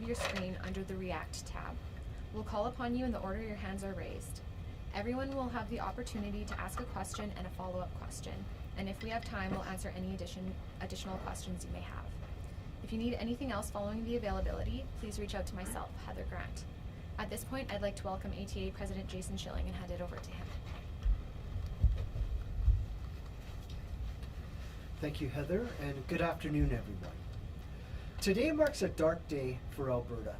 your screen under the React tab. We'll call upon you in the order your hands are raised. Everyone will have the opportunity to ask a question and a follow-up question, and if we have time, we'll answer any additional questions you may have. If you need anything else following the availability, please reach out to myself, Heather Grant. At this point, I'd like to welcome ATA President Jason Schilling and hand it over to him. Thank you, Heather, and good afternoon, everyone. Today marks a dark day for Alberta,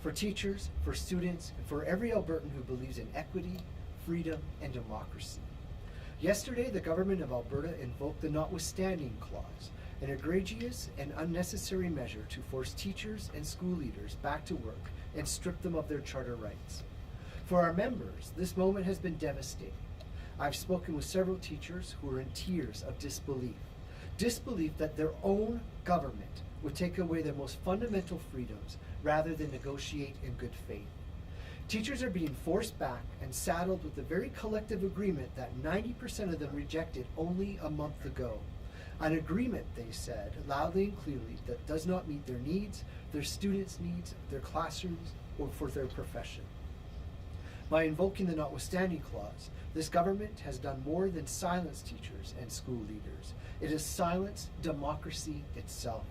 for teachers, for students, and for every Albertan who believes in equity, freedom, and democracy. Yesterday, the government of Alberta invoked the notwithstanding clause, an egregious and unnecessary measure to force teachers and school leaders back to work and strip them of their charter rights. For our members, this moment has been devastating. I've spoken with several teachers who are in tears of disbelief that their own government would take away their most fundamental freedoms rather than negotiate in good faith. Teachers are being forced back and saddled with the very collective agreement that 90% of them rejected only a month ago. An agreement, they said, loudly and clearly, that does not meet their needs, their students' needs, their classrooms, or for their profession. By invoking the notwithstanding clause, this government has done more than silence teachers and school leaders. It has silenced democracy itself.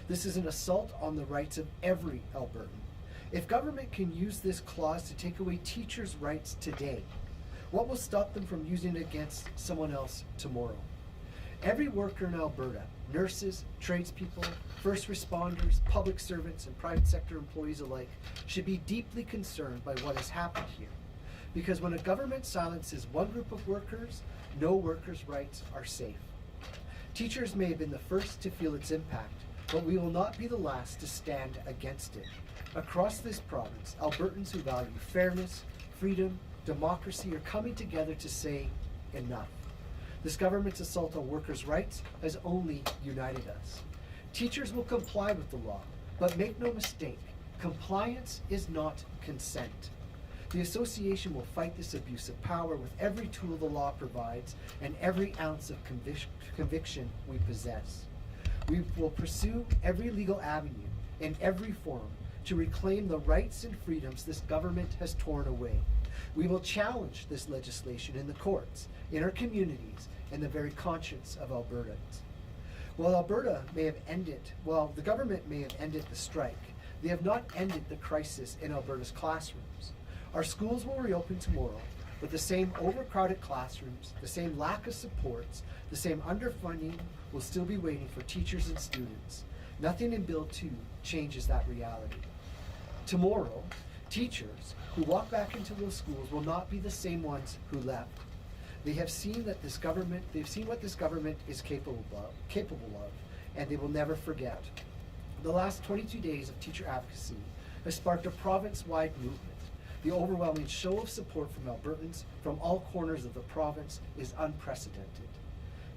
This is an assault on the rights of every Albertan. If government can use this clause to take away teachers' rights today, what will stop them from using it against someone else tomorrow? Every worker in Alberta, nurses, tradespeople, first responders, public servants, and private sector employees alike, should be deeply concerned by what has happened here. Because when a government silences one group of workers, no workers' rights are safe. Teachers may have been the first to feel its impact, but we will not be the last to stand against it. Across this province, Albertans who value fairness, freedom, democracy are coming together to say enough. This government's assault on workers' rights has only united us. Teachers will comply with the law, but make no mistake, compliance is not consent. The association will fight this abuse of power with every tool the law provides and every ounce of conviction we possess. We will pursue every legal avenue in every forum to reclaim the rights and freedoms this government has torn away. We will challenge this legislation in the courts, in our communities, and the very conscience of Albertans. While the government may have ended the strike, they have not ended the crisis in Alberta's classrooms. Our schools will reopen tomorrow, but the same overcrowded classrooms, the same lack of supports, the same underfunding will still be waiting for teachers and students. Nothing in Bill 2 changes that reality. Tomorrow, teachers who walk back into those schools will not be the same ones who left. They've seen what this government is capable of, and they will never forget. The last 22 days of teacher advocacy has sparked a province-wide movement. The overwhelming show of support from Albertans from all corners of the province is unprecedented.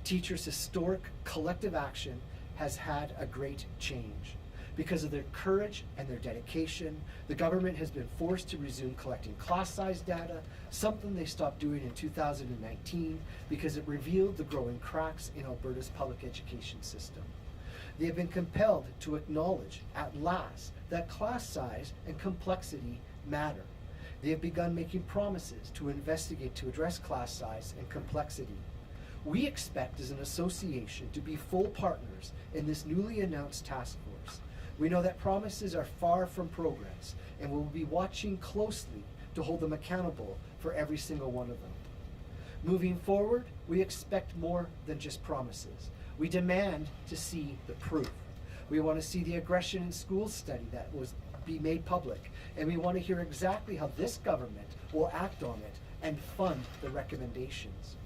Teachers' historic collective action has had a great change. Because of their courage and their dedication, the government has been forced to resume collecting class size data, something they stopped doing in 2019 because it revealed the growing cracks in Alberta's public education system. They have been compelled to acknowledge, at last, that class size and complexity matter. They have begun making promises to investigate to address class size and complexity. We expect as an association to be full partners in this newly announced task force. We know that promises are far from progress, and we'll be watching closely to hold them accountable for every single one of them. Moving forward, we expect more than just promises. We demand to see the proof. We want to see the aggression in schools study that be made public, and we want to hear exactly how this government will act on it and fund the recommendations.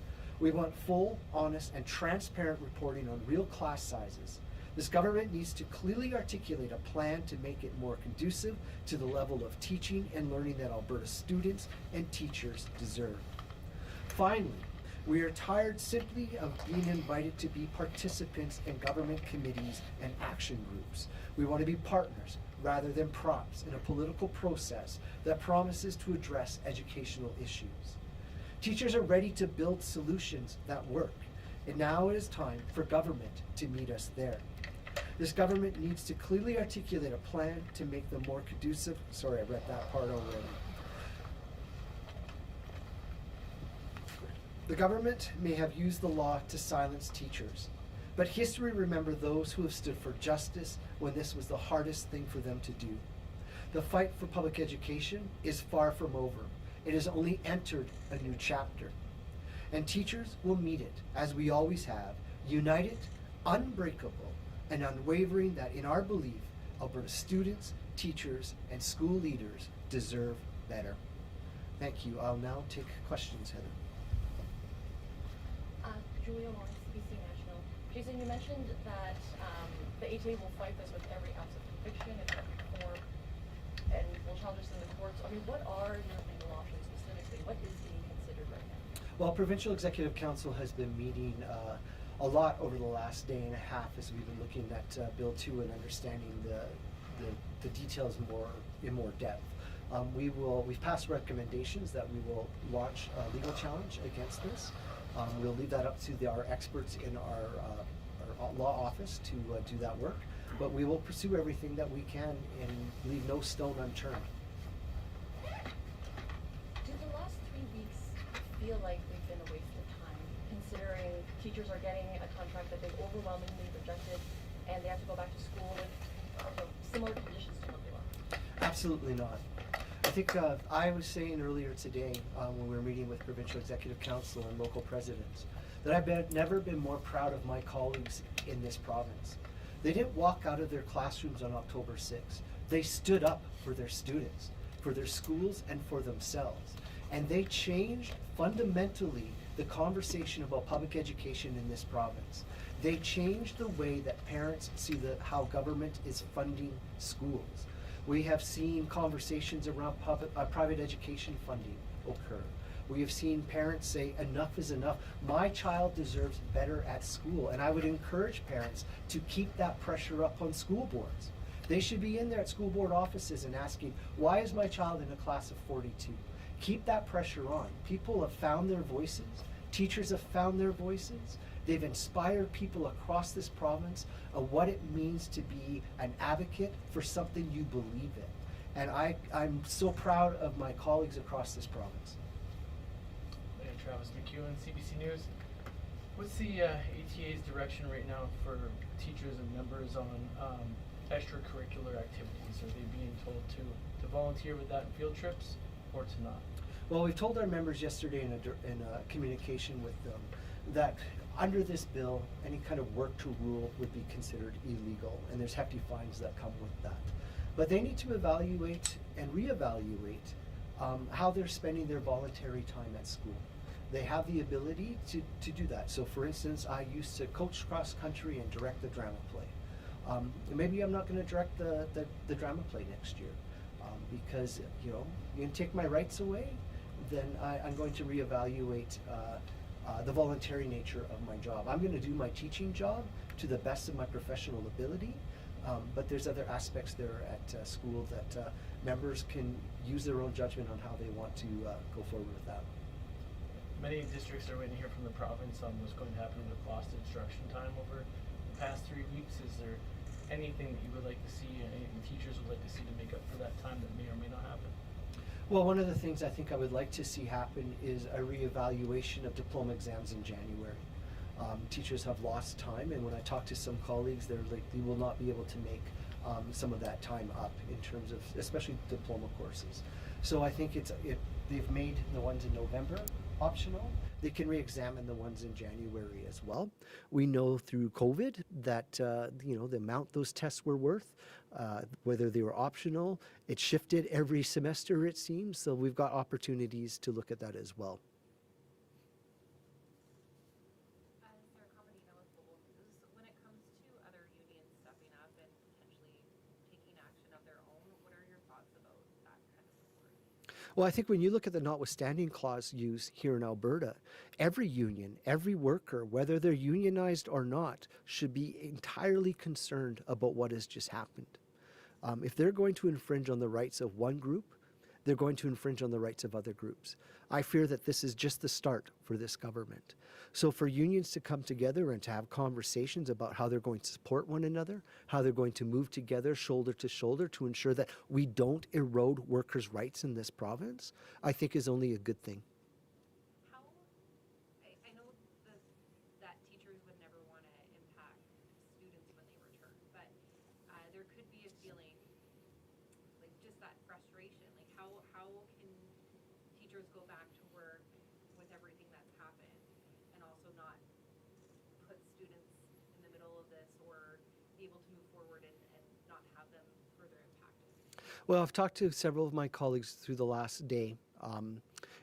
We want full, honest, and transparent reporting on real class sizes. This government needs to clearly articulate a plan to make it more conducive to the level of teaching and learning that Alberta students and teachers deserve. Finally, we are tired simply of being invited to be participants in government committees and action groups. We want to be partners rather than props in a political process that promises to address educational issues. Teachers are ready to build solutions that work, and now it is time for government to meet us there. This government needs to clearly articulate a plan to make them more conducive. Sorry, I read that part already. The government may have used the law to silence teachers, but history remember those who have stood for justice when this was the hardest thing for them to do. The fight for public education is far from over. It has only entered a new chapter. And teachers will meet it, as we always have, united, unbreakable, and unwavering that in our belief, Alberta students, teachers, and school leaders deserve better. Thank you. I'll now take questions, Heather. Julia Long, CBC National. Jason, you mentioned that the ATA will fight this with every ounce of conviction and every form, and will challenge this in the courts. I mean, what are your legal options specifically? What is being considered right now? Well, Provincial Executive Council has been meeting a lot over the last day and a half as we've been looking at Bill 2 and understanding the details in more depth. We've passed recommendations that we will launch a legal challenge against this. We'll leave that up to our experts in our law office to do that work, but we will pursue everything that we can and leave no stone unturned. Do the last 3 weeks feel like they've been a waste of time, considering teachers are getting a contract that they've overwhelmingly rejected and they have to go back to school with similar conditions to what they want? Absolutely not. I think I was saying earlier today when we were meeting with Provincial Executive Council and local presidents that I've never been more proud of my colleagues in this province. They didn't walk out of their classrooms on October 6th. They stood up for their students, for their schools, and for themselves. And they changed fundamentally the conversation about public education in this province. They changed the way that parents see how government is funding schools. We have seen conversations around private education funding occur. We have seen parents say, enough is enough. My child deserves better at school. And I would encourage parents to keep that pressure up on school boards. They should be in there at school board offices and asking, why is my child in a class of 42? Keep that pressure on. People have found their voices. Teachers have found their voices. They've inspired people across this province of what it means to be an advocate for something you believe in. And I'm so proud of my colleagues across this province. Hey, Travis McEwen, CBC News. What's the ATA's direction right now for teachers and members on extracurricular activities? Are they being told to volunteer with that in field trips or to not? Well, we told our members yesterday in a communication with them that under this bill, any kind of work to rule would be considered illegal, and there's hefty fines that come with that. But they need to evaluate and reevaluate how they're spending their voluntary time at school. They have the ability to do that. So for instance, I used to coach cross country and direct the drama play. Maybe I'm not going to direct the drama play next year because you can take my rights away, then I'm going to reevaluate the voluntary nature of my job. I'm going to do my teaching job to the best of my professional ability, but there's other aspects there at school that members can use their own judgment on how they want to go forward with that. Many districts are waiting to hear from the province on what's going to happen with lost instruction time over the past 3 weeks. Is there anything that you would like to see, anything teachers would like to see to make up for that time that may or may not happen? Well, one of the things I think I would like to see happen is a reevaluation of diploma exams in January. Teachers have lost time, and when I talk to some colleagues, they're like, they will not be able to make some of that time up in terms of, especially diploma courses. So I think they've made the ones in November optional. They can re-examine the ones in January as well. We know through COVID that the amount those tests were worth, whether they were optional, it shifted every semester it seems. So we've got opportunities to look at that as well. As our company knows global news, when it comes to other unions stepping up and potentially taking action of their own, what are your thoughts about that kind of support? Well, I think when you look at the notwithstanding clause used here in Alberta, every union, every worker, whether they're unionized or not, should be entirely concerned about what has just happened. If they're going to infringe on the rights of one group, they're going to infringe on the rights of other groups. I fear that this is just the start for this government. So for unions to come together and to have conversations about how they're going to support one another, how they're going to move together shoulder to shoulder to ensure that we don't erode workers' rights in this province, I think is only a good thing. How, I know that teachers would never want to impact students when they return, but there could be a feeling, like just that frustration, like how can teachers go back to work with everything that's happened and also not put students in the middle of this, or be able to move forward and not have them further impacted? Well, I've talked to several of my colleagues through the last day,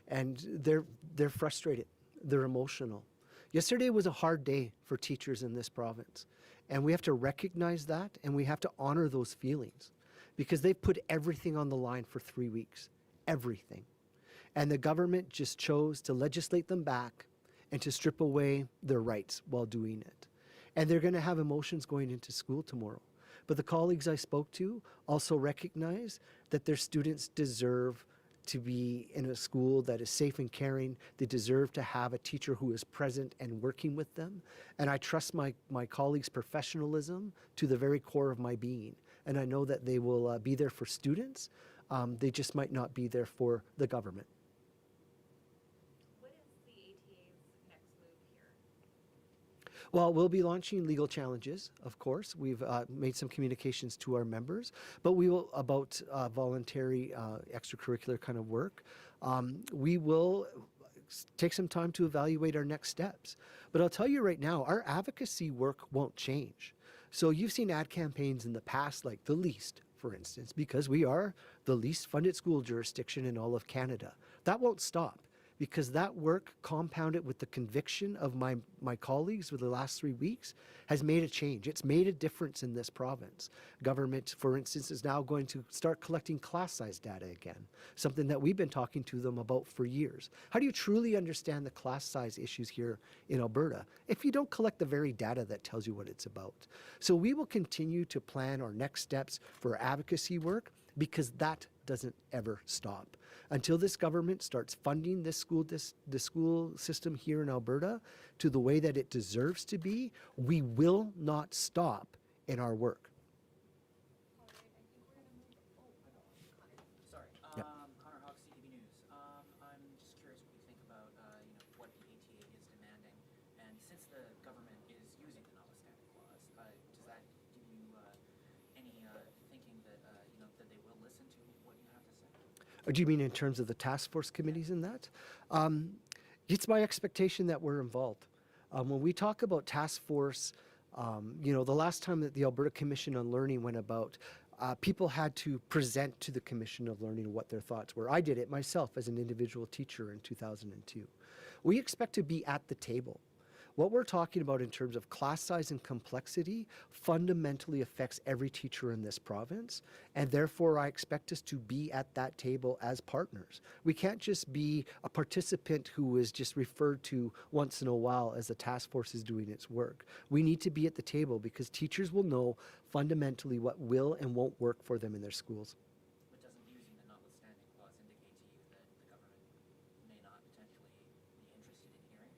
and they're frustrated. They're emotional. Yesterday was a hard day for teachers in this province, and we have to recognize that, and we have to honor those feelings, because they've put everything on the line for 3 weeks, everything. And the government just chose to legislate them back and to strip away their rights while doing it. And they're going to have emotions going into school tomorrow. But the colleagues I spoke to also recognize that their students deserve to be in a school that is safe and caring. They deserve to have a teacher who is present and working with them. And I trust my colleagues' professionalism to the very core of my being. And I know that they will be there for students. They just might not be there for the government. What is the ATA's next move here? Well, we'll be launching legal challenges, of course. We've made some communications to our members, but we will, about voluntary extracurricular kind of work, we will take some time to evaluate our next steps. But I'll tell you right now, our advocacy work won't change. So you've seen ad campaigns in the past, like the Least, for instance, because we are the least funded school jurisdiction in all of Canada. That won't stop, because that work, compounded with the conviction of my colleagues over the last 3 weeks, has made a change. It's made a difference in this province. Government, for instance, is now going to start collecting class size data again, something that we've been talking to them about for years. How do you truly understand the class size issues here in Alberta if you don't collect the very data that tells you what it's about? So we will continue to plan our next steps for advocacy work, because that doesn't ever stop. Until this government starts funding the school system here in Alberta to the way that it deserves to be, we will not stop in our work. All right, I think we're gonna move, Connor. Sorry, Yep. Connor Hawk, CTV News. I'm just curious what you think about, what the ATA is demanding, and since the government is using the notwithstanding clause, does that give you any thinking that that they will listen to what you have to say? Do you mean in terms of the task force committees and that? It's my expectation that we're involved. When we talk about task force, the last time that the Alberta Commission on Learning went about, people had to present to the Commission of Learning what their thoughts were. I did it myself as an individual teacher in 2002. We expect to be at the table. What we're talking about in terms of class size and complexity fundamentally affects every teacher in this province, and therefore I expect us to be at that table as partners. We can't just be a participant who is just referred to once in a while as the task force is doing its work. We need to be at the table, because teachers will know fundamentally what will and won't work for them in their schools. But doesn't using the notwithstanding clause indicate to you that the government may not potentially be interested in hearing?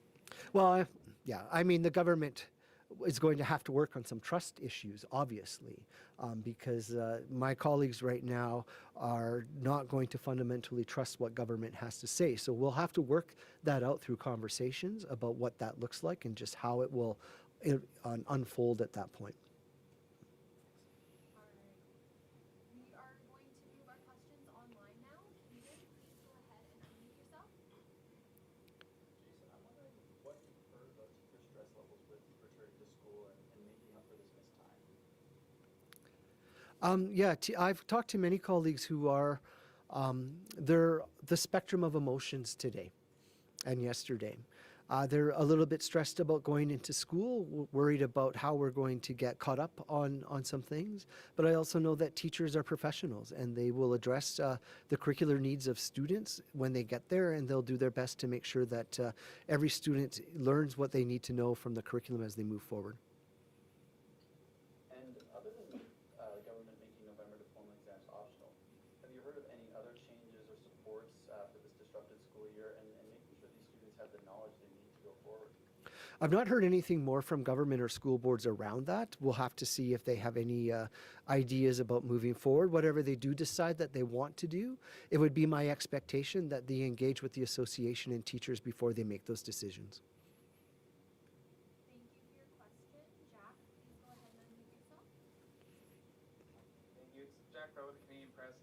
Well, the government is going to have to work on some trust issues, obviously, because my colleagues right now are not going to fundamentally trust what government has to say. So we'll have to work that out through conversations about what that looks like and just how it will unfold at that point. All right. We are going to move our questions online now. Ethan, please go ahead and unmute yourself. Jason, I'm wondering what you've heard about teacher stress levels with returning to school and making up for this missed time. I've talked to many colleagues who are, they're the spectrum of emotions today and yesterday. They're a little bit stressed about going into school, worried about how we're going to get caught up on some things. But I also know that teachers are professionals, and they will address the curricular needs of students when they get there, and they'll do their best to make sure that every student learns what they need to know from the curriculum as they move forward. And other than the government making November diploma exams optional, have you heard of any other changes or school year and making sure these students have the knowledge they need to go forward? I've not heard anything more from government or school boards around that. We'll have to see if they have any ideas about moving forward. Whatever they do decide that they want to do, it would be my expectation that they engage with the association and teachers before they make those decisions. Thank you for your question. Jack, please go ahead and unmute yourself. Thank you. It's Jack Rowe, the Canadian Press.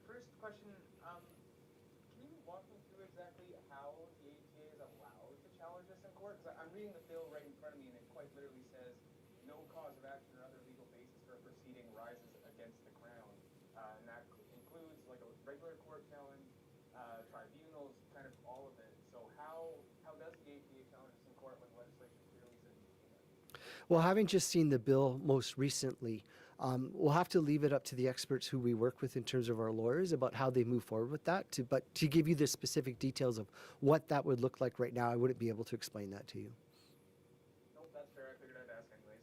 First question, can you walk me through exactly how the ATA is allowed to challenge this in court? Because I'm reading the bill right in front of me, and it quite literally says, no cause of action or other legal basis for a proceeding rises against the Crown. And that includes like a regular court challenge, tribunals, kind of all of it. So how does the ATA challenge this in court when the legislation clearly says you can't? Well, having just seen the bill most recently, we'll have to leave it up to the experts who we work with in terms of our lawyers about how they move forward with that. But to give you the specific details of what that would look like right now, I wouldn't be able to explain that to you. Nope, that's fair. I figured I'd ask anyways.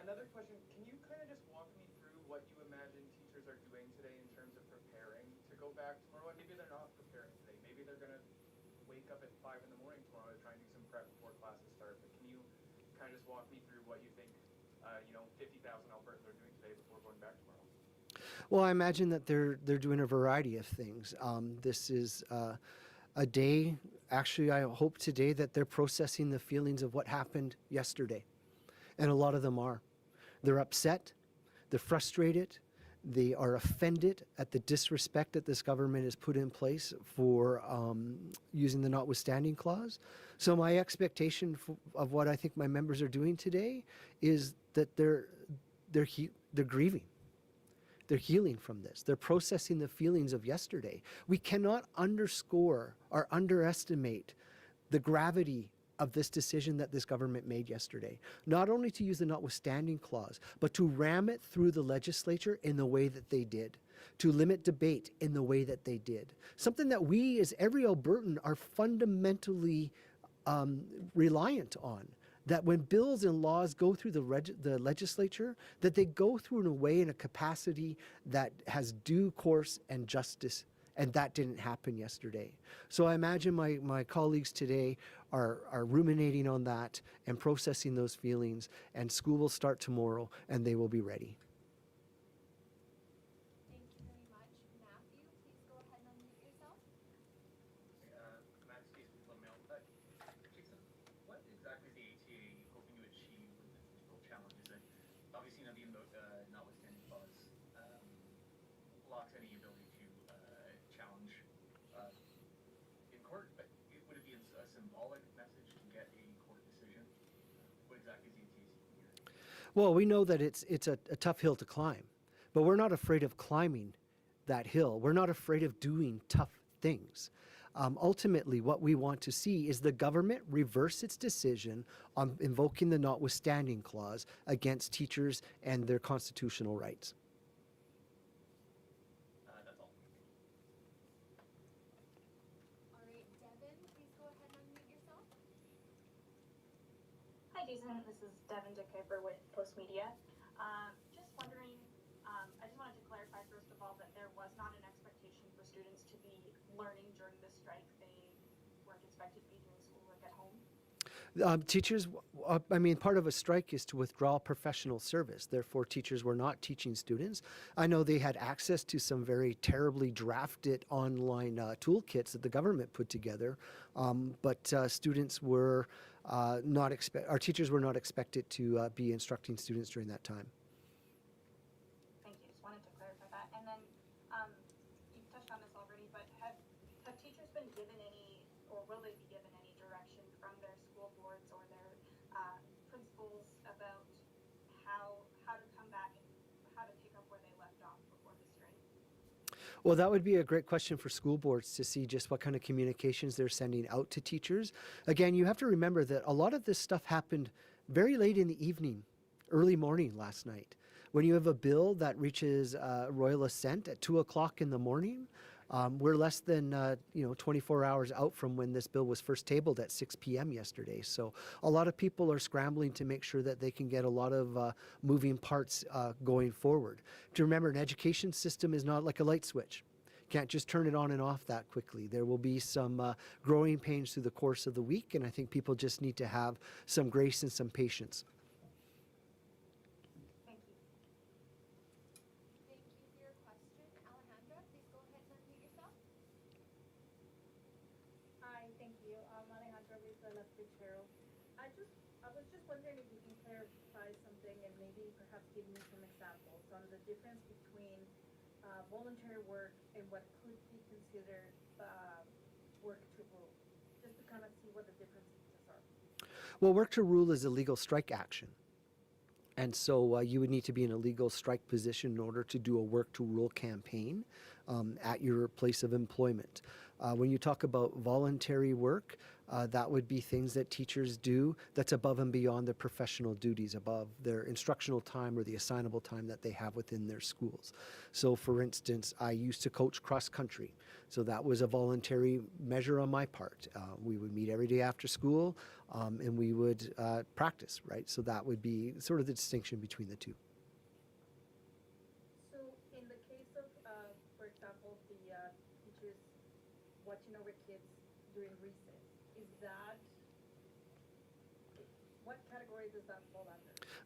Another question, can you kind of just walk me through what you imagine teachers are doing today in terms of preparing to go back tomorrow? And maybe they're not preparing today. Maybe they're going to wake up at 5 in the morning tomorrow to try and do some prep before classes start. But can you kind of just walk me through what you think 50,000 Albertans are doing today before going back tomorrow? Well, I imagine that they're doing a variety of things. This is a day, actually, I hope today that they're processing the feelings of what happened yesterday. And a lot of them are. They're upset, they're frustrated, they are offended at the disrespect that this government has put in place for using the notwithstanding clause. So my expectation of what I think my members are doing today is that they're grieving. They're healing from this. They're processing the feelings of yesterday. We cannot underscore or underestimate the gravity of this decision that this government made yesterday. Not only to use the notwithstanding clause, but to ram it through the legislature in the way that they did, to limit debate in the way that they did. Something that we, as every Albertan, are fundamentally reliant on. That when bills and laws go through the legislature, that they go through in a way, in a capacity that has due course and justice. And that didn't happen yesterday. So I imagine my colleagues today are ruminating on that and processing those feelings, and school will start tomorrow and they will be ready. Thank you very much. Matthew, please go ahead and unmute yourself. Max Case with Mail. Jason, what exactly is the ATA hoping to achieve with its legal challenges? And obviously, the notwithstanding clause blocks any ability to challenge in court, but would it be a symbolic message to get a court decision? What exactly is the ATA seeking here? Well, we know that it's a tough hill to climb, but we're not afraid of climbing that hill. We're not afraid of doing tough things. Ultimately, what we want to see is the government reverse its decision on invoking the notwithstanding clause against teachers and their constitutional rights. That's all. All right, Devin, please go ahead and unmute yourself. Hi, Jason. This is Devin DeKuyper with Postmedia. Just wondering, I just wanted to clarify, first of all, that there was not an expectation for students to be learning during the strike. They weren't expected to be doing schoolwork at home. Teachers, part of a strike is to withdraw professional service. Therefore, teachers were not teaching students. I know they had access to some very terribly drafted online toolkits that the government put together, but students were our teachers were not expected to be instructing students during that time. Thank you. Just wanted to clarify that. And then you've touched on this already, but have teachers been given any, or will they be given any direction from their school boards or their principals about how to come back and how to pick up where they left off before the strike? Well, that would be a great question for school boards to see just what kind of communications they're sending out to teachers. Again, you have to remember that a lot of this stuff happened very late in the evening, early morning last night. When you have a bill that reaches royal assent at 2 o'clock in the morning, we're less than 24 hours out from when this bill was first tabled at 6 p.m. yesterday. So a lot of people are scrambling to make sure that they can get a lot of moving parts going forward. To remember, an education system is not like a light switch. Can't just turn it on and off that quickly. There will be some growing pains through the course of the week, and I think people just need to have some grace and some patience. Thank you. Thank you for your question. Alejandra, please go ahead and unmute yourself. Hi, thank you. I'm Alejandra with the Left Fitzgerald. I was just wondering if you can clarify something and maybe perhaps give me some examples on the difference between voluntary work and what could be considered work to rule, just to kind of see what the differences are. Well, work to rule is a legal strike action. And so you would need to be in a legal strike position in order to do a work to rule campaign at your place of employment. When you talk about voluntary work, that would be things that teachers do that's above and beyond their professional duties, above their instructional time or the assignable time that they have within their schools. So for instance, I used to coach cross country. So that was a voluntary measure on my part. We would meet every day after school and we would practice, right? So that would be sort of the distinction between the two. So in the case of, for example, the teachers watching over kids during recess, is that, what category does that fall under?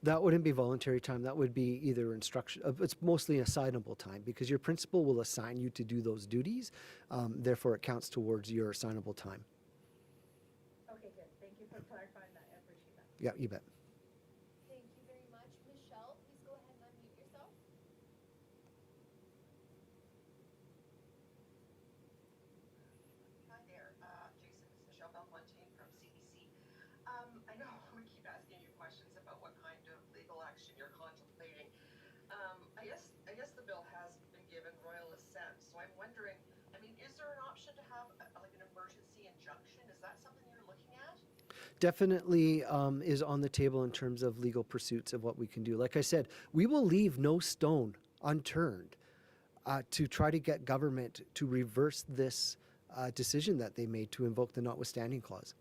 That wouldn't be voluntary time. That would be either instruction. It's mostly assignable time because your principal will assign you to do those duties. Therefore, it counts towards your assignable time. Okay, good. Thank you for clarifying that. I appreciate that. Yeah, you bet. Thank you very much. Michelle, please go ahead and unmute yourself. Hi there, Jason. It's Michelle Belmonte from CBC. I know we keep asking you questions about what kind of legal action you're contemplating. I guess the bill has been given royal assent, so I'm wondering, I mean, is there an option to have like an emergency injunction? Is that something you're looking at? Definitely is on the table in terms of legal pursuits of what we can do. Like I said, we will leave no stone unturned to try to get government to reverse this decision that they made to invoke the notwithstanding clause.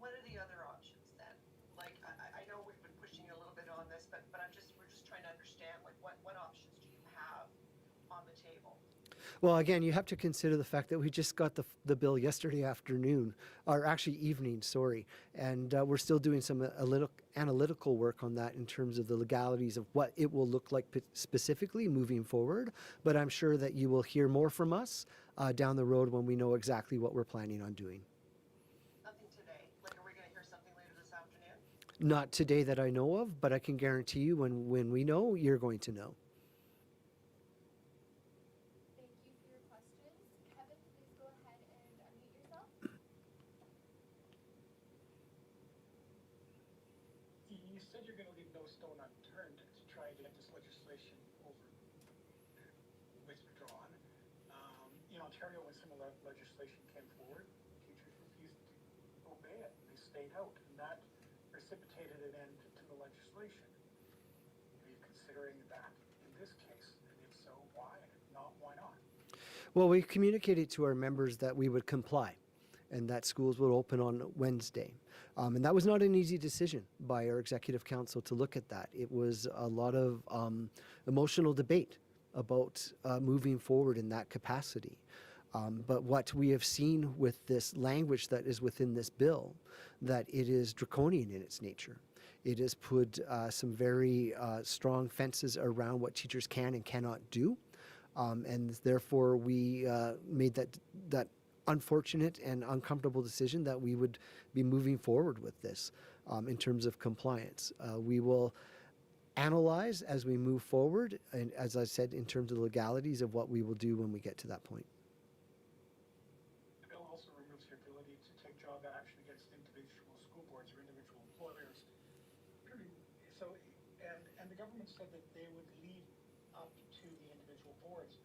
What are the other options then? Like, I know we've been pushing you a little bit on this, but we're just trying to understand, like, what options do you have on the table? Well, again, you have to consider the fact that we just got the bill yesterday afternoon, or actually evening, sorry, and we're still doing some analytical work on that in terms of the legalities of what it will look like specifically moving forward. But I'm sure that you will hear more from us down the road when we know exactly what we're planning on doing. Nothing today. Like, are we going to hear something later this afternoon? Not today that I know of, but I can guarantee you when we know, you're going to know. Thank you for your questions. Kevin, please go ahead and unmute yourself. You said you're going to leave no stone unturned to try to get this legislation withdrawn. In Ontario, when similar legislation came forward, teachers refused to obey it. They stayed out, and that precipitated an end to the legislation. Are you considering that in this case? And if so, why? And if not, why not? Well, we communicated to our members that we would comply and that schools would open on Wednesday. And that was not an easy decision by our executive council to look at that. It was a lot of emotional debate about moving forward in that capacity. But what we have seen with this language that is within this bill, that it is draconian in its nature. It has put some very strong fences around what teachers can and cannot do. And therefore we made that unfortunate and uncomfortable decision that we would be moving forward with this in terms of compliance. We will analyze as we move forward, and as I said, in terms of legalities of what we will do when we get to that point. The bill also removes your ability to take job action against individual school boards or individual employers. So, and the government said that they would leave up to the individual boards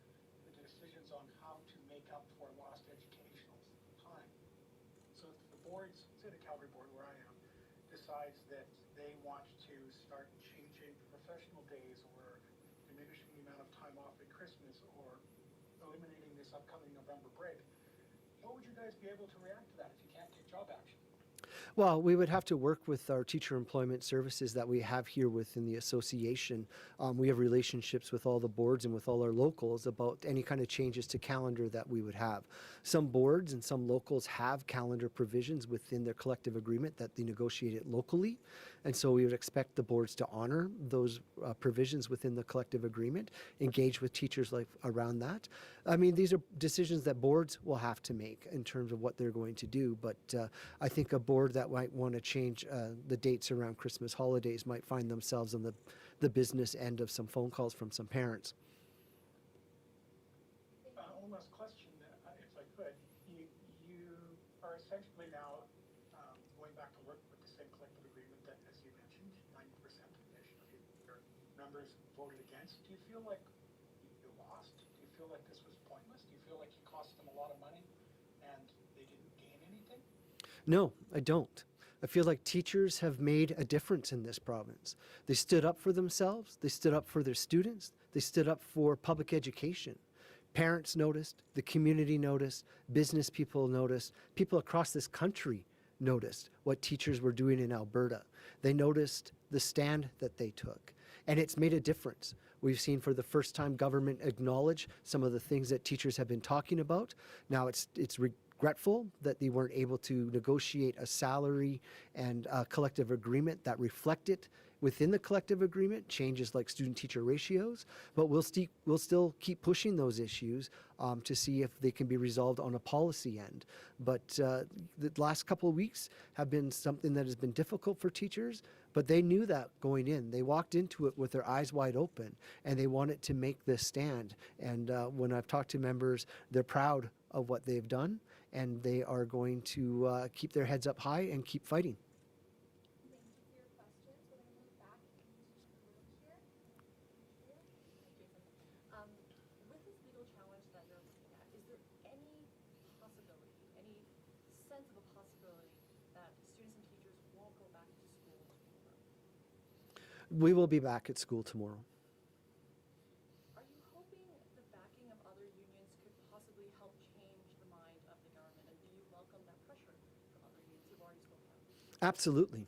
the decisions on how to make up for lost educational time. So if the boards, say the Calgary board where I am, decides that they want to start changing professional days or diminishing the amount of time off at Christmas or eliminating this upcoming November break, how would you guys be able to react to that if you can't take job action? Well, we would have to work with our teacher employment services that we have here within the association. We have relationships with all the boards and with all our locals about any kind of changes to calendar that we would have. Some boards and some locals have calendar provisions within their collective agreement that they negotiate it locally. And so we would expect the boards to honor those provisions within the collective agreement, engage with teachers like around that. I mean, these are decisions that boards will have to make in terms of what they're going to do. But I think a board that might want to change the dates around Christmas holidays might find themselves on the business end of some phone calls from some parents. One last question, if I could. You are essentially now going back to work with the same collective agreement that, as you mentioned, 90% of your members voted against. Do you feel like you lost? Do you feel like this was pointless? Do you feel like you cost them a lot of money and they didn't gain anything? No, I don't. I feel like teachers have made a difference in this province. They stood up for themselves. They stood up for their students. They stood up for public education. Parents noticed, the community noticed, business people noticed, people across this country noticed what teachers were doing in Alberta. They noticed the stand that they took, and it's made a difference. We've seen for the first time government acknowledge some of the things that teachers have been talking about. Now it's regretful that they weren't able to negotiate a salary and a collective agreement that reflected within the collective agreement changes like student-teacher ratios, but we'll still keep pushing those issues to see if they can be resolved on a policy end. But the last couple of weeks have been something that has been difficult for teachers, but they knew that going in. They walked into it with their eyes wide open, and they wanted to make this stand. And when I've talked to members, they're proud of what they've done, and they are going to keep their heads up high and keep fighting. With this legal challenge that you're looking at, is there any possibility, any sense of a possibility that students and teachers won't go back to school tomorrow? We will be back at school tomorrow. Are you hoping the backing of other unions could possibly help change the mind of the government, and do you welcome that pressure from other unions who've already spoken out? Absolutely.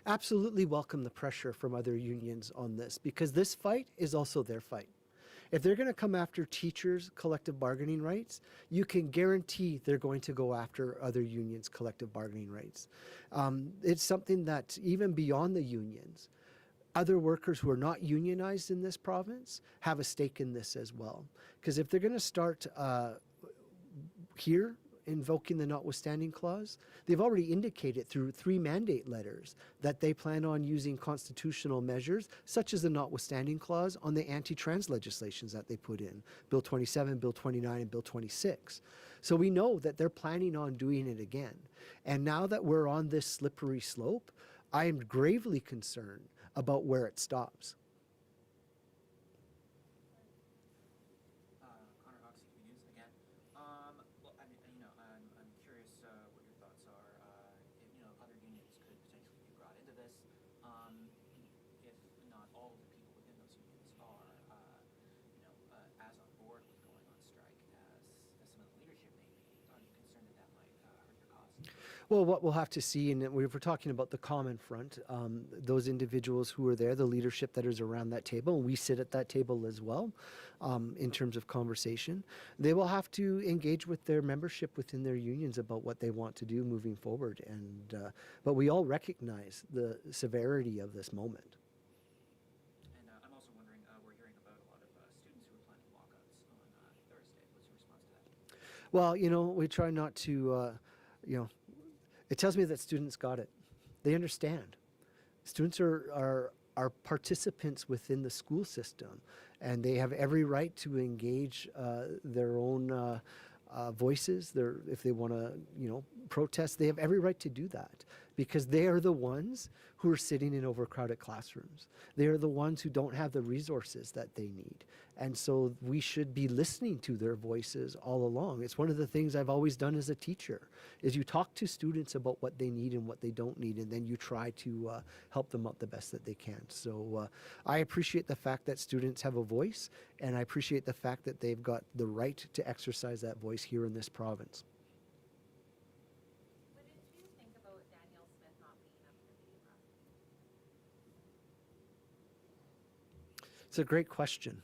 Absolutely welcome the pressure from other unions on this, because this fight is also their fight. If they're going to come after teachers' collective bargaining rights, you can guarantee they're going to go after other unions' collective bargaining rights. It's something that even beyond the unions, other workers who are not unionized in this province have a stake in this as well. Because if they're going to start here, invoking the notwithstanding clause, they've already indicated through 3 mandate letters that they plan on using constitutional measures such as the notwithstanding clause on the anti-trans legislations that they put in, Bill 27, Bill 29, and Bill 26. So we know that they're planning on doing it again. And now that we're on this slippery slope, I am gravely concerned about where it stops. Well, what we'll have to see, and if we're talking about the common front, those individuals who are there, the leadership that is around that table, and we sit at that table as well, in terms of conversation, they will have to engage with their membership within their unions about what they want to do moving forward. And but we all recognize the severity of this moment. And I'm also wondering, we're hearing about a lot of students who are planning walkouts on Thursday. What's your response to that? Well, we try not to, it tells me that students got it. They understand. Students are participants within the school system, and they have every right to engage their own voices. If they want to, protest, they have every right to do that, because they are the ones who are sitting in overcrowded classrooms. They are the ones who don't have the resources that they need. And so we should be listening to their voices all along. It's one of the things I've always done as a teacher, is you talk to students about what they need and what they don't need, and then you try to help them out the best that they can. So I appreciate the fact that students have a voice, and I appreciate the fact that they've got the right to exercise that voice here in this province. What did you think about Danielle Smith It's a great question.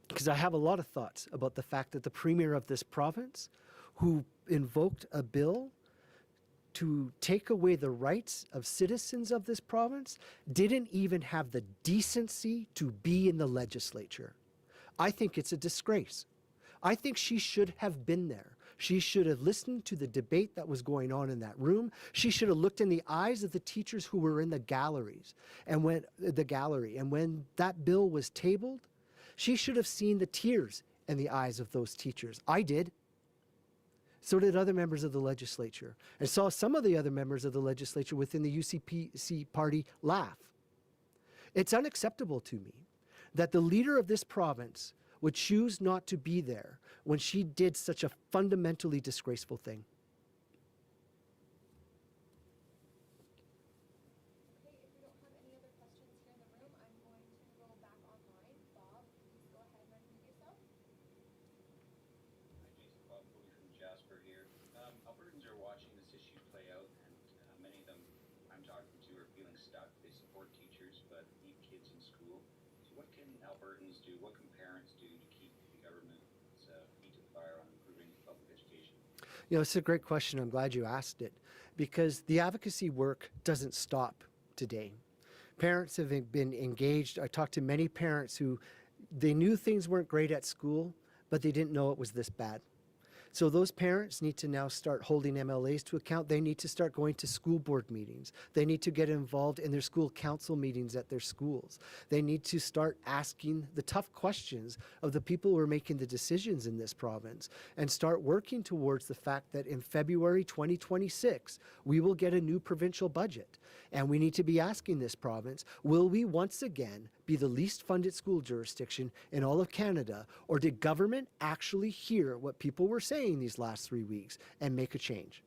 Because I have a lot of thoughts about the fact that the premier of this province, who invoked a bill to take away the rights of citizens of this province, didn't even have the decency to be in the legislature. I think it's a disgrace. I think she should have been there. She should have listened to the debate that was going on in that room. She should have looked in the eyes of the teachers who were in the galleries and when that bill was tabled, she should have seen the tears in the eyes of those teachers. I did. So did other members of the legislature. And saw some of the other members of the legislature within the UCPC party laugh. It's unacceptable to me that the leader of this province would choose not to be there when she did such a fundamentally disgraceful thing. Okay, if we don't have any other questions here in the room, I'm going to go back online. Bob, please go ahead and unmute yourself. Hi, Jason. Bob Foley from Jasper here. Albertans are watching this issue play out, and many of them I'm talking to are feeling stuck. They support teachers, but need kids in school. So what can Albertans do? What can parents do to keep the government's feet to the fire on improving public education? You know, it's a great question. I'm glad you asked it, because the advocacy work doesn't stop today. Parents have been engaged. I talked to many parents who they knew things weren't great at school, but they didn't know it was this bad. So those parents need to now start holding MLAs to account. They need to start going to school board meetings. They need to get involved in their school council meetings at their schools. They need to start asking the tough questions of the people who are making the decisions in this province and start working towards the fact that in February 2026, we will get a new provincial budget. And we need to be asking this province, will we once again be the least funded school jurisdiction in all of Canada, or did government actually hear what people were saying these last 3 weeks and make a change?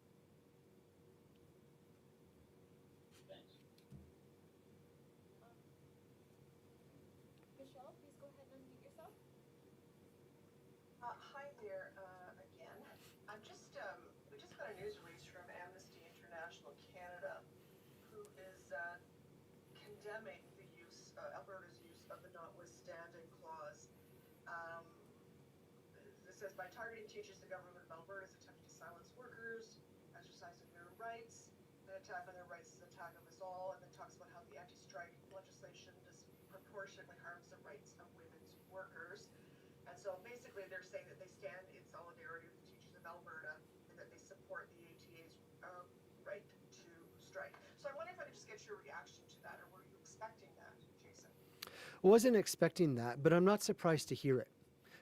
Thanks. Michelle, please go ahead and unmute yourself. Hi there, again. We just got a news release from Amnesty International Canada, who is condemning the use, Alberta's use of the notwithstanding clause. This says, by targeting teachers, the government of Alberta is attempting to silence workers, exercising their rights. An attack on their rights is an attack of us all, and then talks about how the anti-strike legislation disproportionately harms the rights of women's workers. And so basically they're saying that they stand in solidarity with the teachers of Alberta and that they support the ATA's right to strike. So I wonder if I could just get your reaction to that, or were you expecting that, Jason? Wasn't expecting that, but I'm not surprised to hear it,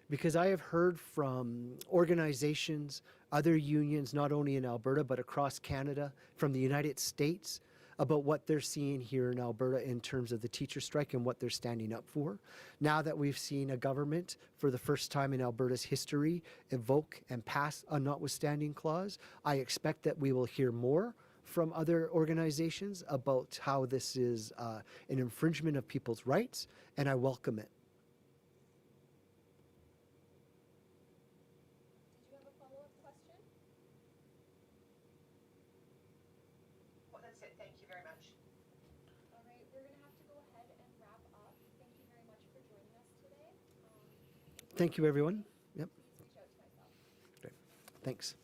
because I have heard from organizations, other unions, not only in Alberta, but across Canada, from the United States, about what they're seeing here in Alberta in terms of the teacher strike and what they're standing up for. Now that we've seen a government, for the first time in Alberta's history, evoke and pass a notwithstanding clause, I expect that we will hear more from other organizations about how this is an infringement of people's rights, and I welcome it. Did you have a follow-up question? Well, that's it. Thank you very much. All right, we're going to have to go ahead and wrap up. Thank you very much for joining us today. Thank you, everyone. Yep. Please reach out to myself. Great. Thanks.